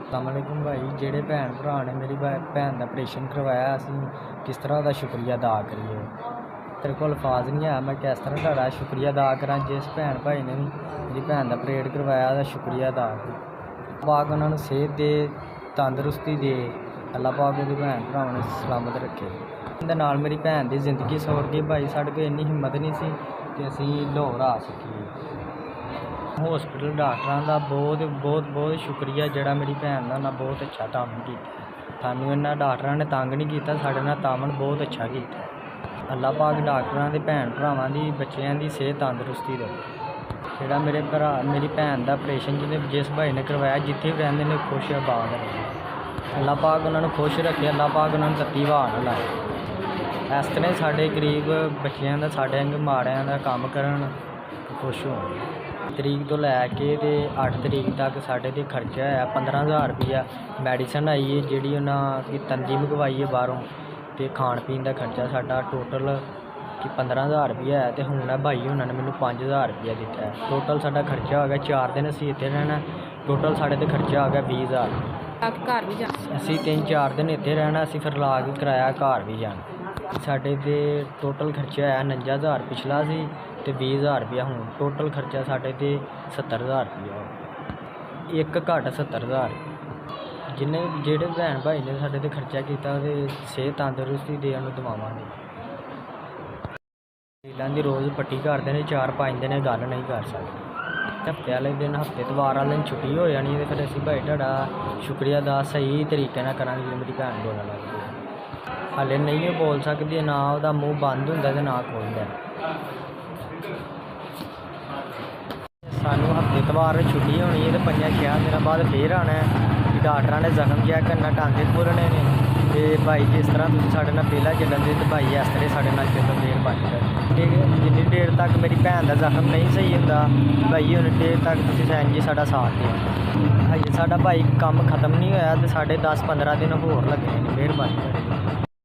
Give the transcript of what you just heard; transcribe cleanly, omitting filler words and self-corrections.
अस्सलामुअलैकुम भाई, जेह्ड़े भैन भ्रा ने मेरी भैन दा ऑपरेशन करवाया, असीं किस तरह दा शुक्रिया अदा करिए। तेरे कोल अल्फाज नहीं है, मैं किस तरह तुहाड़ा शुक्रिया अदा करां। जिस भैन भाई ने मेरी भैन दा ऑपरेट करवाया ओह्दा शुक्रिया अदा करो। पाक उन्हां नूं सेहत दे, तंदरुस्ती दे, अल्लाह पाक ओह्दे भैन भरावां नूं सलामत रखे। उं'दे नाल मेरी भैन दी जिंदगी सवर गई भाई। साढ़े कोल इन्नी हिम्मत नहीं सी कि असीं लाहौर आ सकीए। हॉस्पिटल डॉक्टरां दा बहुत शुक्रिया, जेह्ड़ा मेरी भैन दा उन्नै बहुत अच्छा कम्म कीता। सानूं इन्हां डॉक्टरां ने तंग नहीं कीता, साढ़े नाल तामन बहुत अच्छा कीता। अल्लाह पाक डॉक्टरां दे भैन भरावां दी बच्चेआं दी सेहत तंदरुस्ती दे। जेह्ड़ा मेरी भैन दा ऑपरेशन जिस भाई ने करवाया, जित्थे भी रैंदे ने खुश आबाद रहे। अल्लाह पाक उन्हां नूं खुश रखे, अल्लाह पाक उन्हां नूं तत्ती हवा ना लाए। इस तरह साढ़े गरीब बच्चेआं दा, साढ़े अंग माड़िआं दा कम्म करन, खुश होन। तरीक तो लैके ते 8 तरीक तक साढ़े ते खर्चा है 15,000 रुपया। मैडिसन आई है जेह्ड़ी उन्हें तंगी मंगवाई है बाहरों, ते खान पीन का खर्चा साढ़ा टोटल कि 15,000 रुपया है। तो हूँ भाई होना ने मैनू 5,000 रुपया दिता है। टोटल साढ़ा खर्चा हो गया 4 दिन असीं इत्थे रहना। टोटल साढ़े ते खर्चा हो गया 20,000। घर भी जाना, असीं 3-4 दिन इत्थे रहना, असीं फिर ला के कराया घर भी जाना। साढ़े ते टोटल खर्चा है 49,000 पिछला सी ते 20,000 रुपया हूँ। टोटल खर्चा साढ़े ते 70,000 रुपया हो। एक घट 70,000। जिन्हें जेह्ड़े भैन भाई ने साढ़े ते खर्चा किया ते सेहत तंदरुस्ती दे उन्हें दवावांगे। लीलां दी रोज़ पट्टी करते हैं, 4-5 दिन गल नहीं कर सकते। हफ्ते वाले दिन, हफ्ते तवार वाले दिन छुट्टी हो जानी है। फिर असीं भाई तुहाड़ा शुक्रिया अदा सही तरीके नाल करांगे। जिवें मेरी भैन बोलन लग पई, हाले नहीं बोल सकदी, ना ओहदा मूँह बंद हुंदा ते ना खोलदा। सानूं हफ्ते तवार छुट्टी होनी है, तो 5-6 दिन बाद फिर आना है। डॉक्टरां ने जख्म चेक करना, टांके खोलने ने। ते भाई जिस तरह तुसीं साढ़े नाल पैह्लां चलन दे, ते भाई इस तरह साढ़े नाल चलो मेहरबानी कर। ठीक है, जिन्नी देर तक मेरी भैन दा जख्म नहीं सही हुंदा भाई, उन्नी देर तक तुसीं सैन जी साढ़ा साथ देओ। हजे साढ़ा भाई कम्म खत्म नहीं होया, ते साढ़े 10-15 दिन होर लग्गने ने। मेहरबानी करियै।